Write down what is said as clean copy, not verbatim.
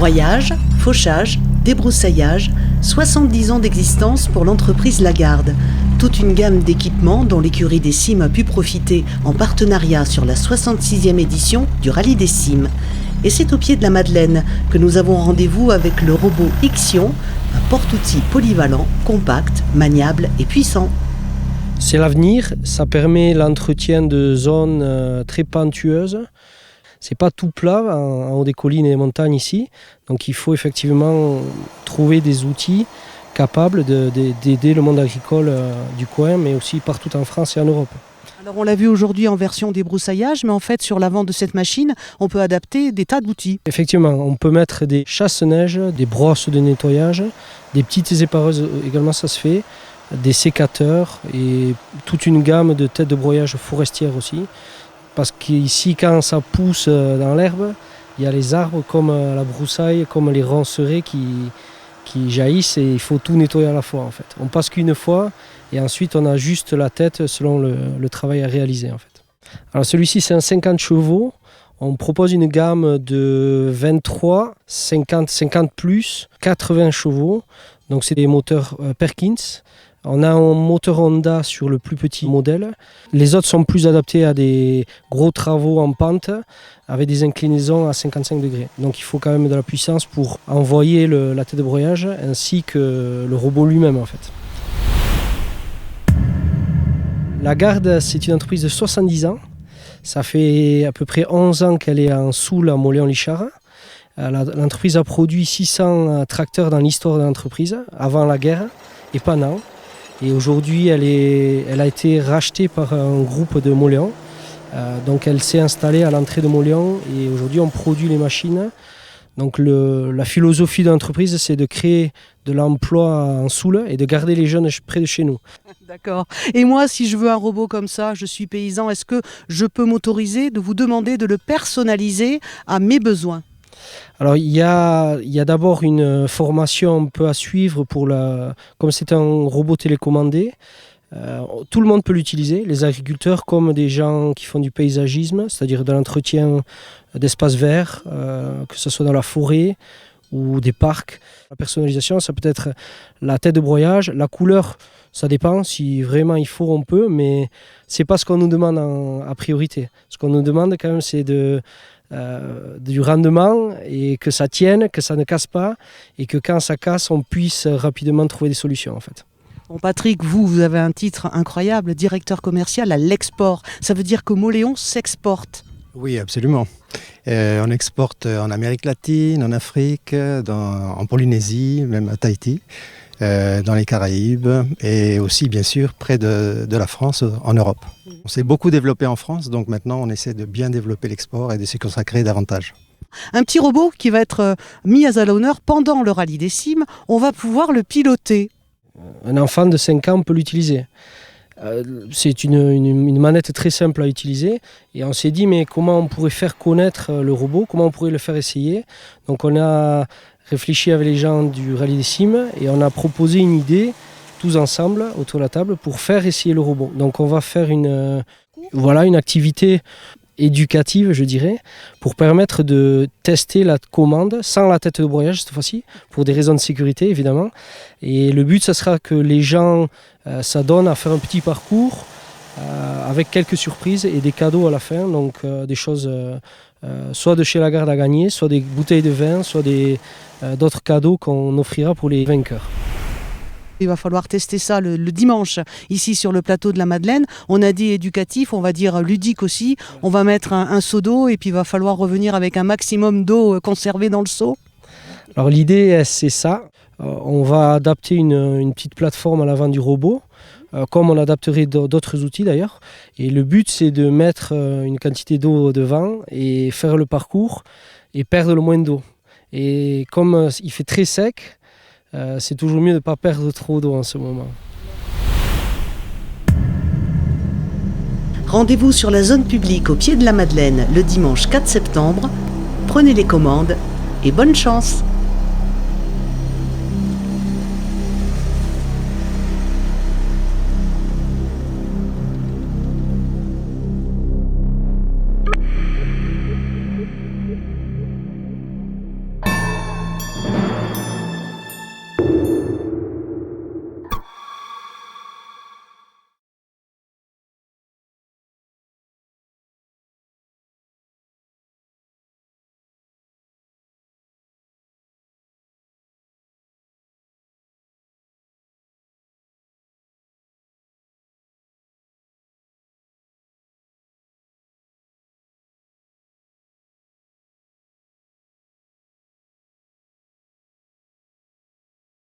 Broyage, fauchage, débroussaillage, 70 ans d'existence pour l'entreprise Lagarde. Toute une gamme d'équipements dont l'écurie des Cimes a pu profiter en partenariat sur la 66e édition du Rallye des Cimes. Et c'est au pied de la Madeleine que nous avons rendez-vous avec le robot Ixion, un porte-outils polyvalent, compact, maniable et puissant. C'est l'avenir, ça permet l'entretien de zones très pentueuses. C'est pas tout plat en haut des collines et des montagnes ici, donc il faut effectivement trouver des outils capables d'aider le monde agricole du coin, mais aussi partout en France et en Europe. Alors on l'a vu aujourd'hui en version débroussaillage, mais en fait sur l'avant de cette machine, on peut adapter des tas d'outils. Effectivement, on peut mettre des chasse-neige, des brosses de nettoyage, des petites épareuses également, ça se fait, des sécateurs et toute une gamme de têtes de broyage forestières aussi. Parce qu'ici, quand ça pousse dans l'herbe, il y a les arbres comme la broussaille, comme les roncerets qui jaillissent et il faut tout nettoyer à la fois en fait. On passe qu'une fois et ensuite on a juste la tête selon le travail à réaliser en fait. Alors celui-ci c'est un 50 chevaux. On propose une gamme de 23, 50, 50 plus, 80 chevaux. Donc c'est des moteurs Perkins. On a un moteur Honda sur le plus petit modèle. Les autres sont plus adaptés à des gros travaux en pente avec des inclinaisons à 55 degrés. Donc il faut quand même de la puissance pour envoyer la tête de broyage ainsi que le robot lui-même en fait. Lagarde, c'est une entreprise de 70 ans. Ça fait à peu près 11 ans qu'elle est en Soule à Mauléon-Lichard. L'entreprise a produit 600 tracteurs dans l'histoire de l'entreprise, avant la guerre et pendant. Et aujourd'hui, elle a été rachetée par un groupe de Mauléon. Donc elle s'est installée à l'entrée de Mauléon et aujourd'hui on produit les machines. Donc la philosophie de l'entreprise, c'est de créer de l'emploi en Soule et de garder les jeunes près de chez nous. D'accord. Et moi, si je veux un robot comme ça, je suis paysan, est-ce que je peux m'autoriser de vous demander de le personnaliser à mes besoins ? Alors il y a d'abord une formation un peu à suivre comme c'est un robot télécommandé. Tout le monde peut l'utiliser, les agriculteurs comme des gens qui font du paysagisme, c'est-à-dire de l'entretien d'espaces verts, que ce soit dans la forêt ou des parcs. La personnalisation, ça peut être la tête de broyage, la couleur, ça dépend, si vraiment il faut on peut, mais c'est pas ce qu'on nous demande à priorité. Ce qu'on nous demande quand même c'est du rendement et que ça tienne, que ça ne casse pas et que quand ça casse, on puisse rapidement trouver des solutions en fait. Bon Patrick, vous avez un titre incroyable, directeur commercial à l'export. Ça veut dire que Mauléon s'exporte. Oui, absolument. On exporte en Amérique latine, en Afrique, en Polynésie, même à Tahiti, dans les Caraïbes et aussi bien sûr près de la France, en Europe. On s'est beaucoup développé en France, donc maintenant on essaie de bien développer l'export et de s'y consacrer davantage. Un petit robot qui va être mis à l'honneur pendant le Rallye des Cimes, on va pouvoir le piloter. Un enfant de 5 ans peut l'utiliser. C'est une manette très simple à utiliser et on s'est dit mais comment on pourrait faire connaître le robot, comment on pourrait le faire essayer. Donc on a réfléchi avec les gens du Rallye des Cimes et on a proposé une idée tous ensemble autour de la table pour faire essayer le robot. Donc on va faire une activité éducative, je dirais, pour permettre de tester la commande sans la tête de broyage cette fois-ci, pour des raisons de sécurité évidemment. Et le but, ça sera que les gens s'adonnent à faire un petit parcours avec quelques surprises et des cadeaux à la fin, donc des choses soit de chez Lagarde à gagner, soit des bouteilles de vin, soit d'autres cadeaux qu'on offrira pour les vainqueurs. Il va falloir tester ça le dimanche, ici sur le plateau de la Madeleine. On a dit éducatif, on va dire ludique aussi. On va mettre un seau d'eau et puis il va falloir revenir avec un maximum d'eau conservée dans le seau. Alors l'idée, c'est ça. On va adapter une petite plateforme à l'avant du robot, comme on adapterait d'autres outils d'ailleurs. Et le but, c'est de mettre une quantité d'eau devant et faire le parcours et perdre le moins d'eau. Et comme il fait très sec, c'est toujours mieux de ne pas perdre trop d'eau en ce moment. Rendez-vous sur la zone publique au pied de la Madeleine le dimanche 4 septembre. Prenez les commandes et bonne chance!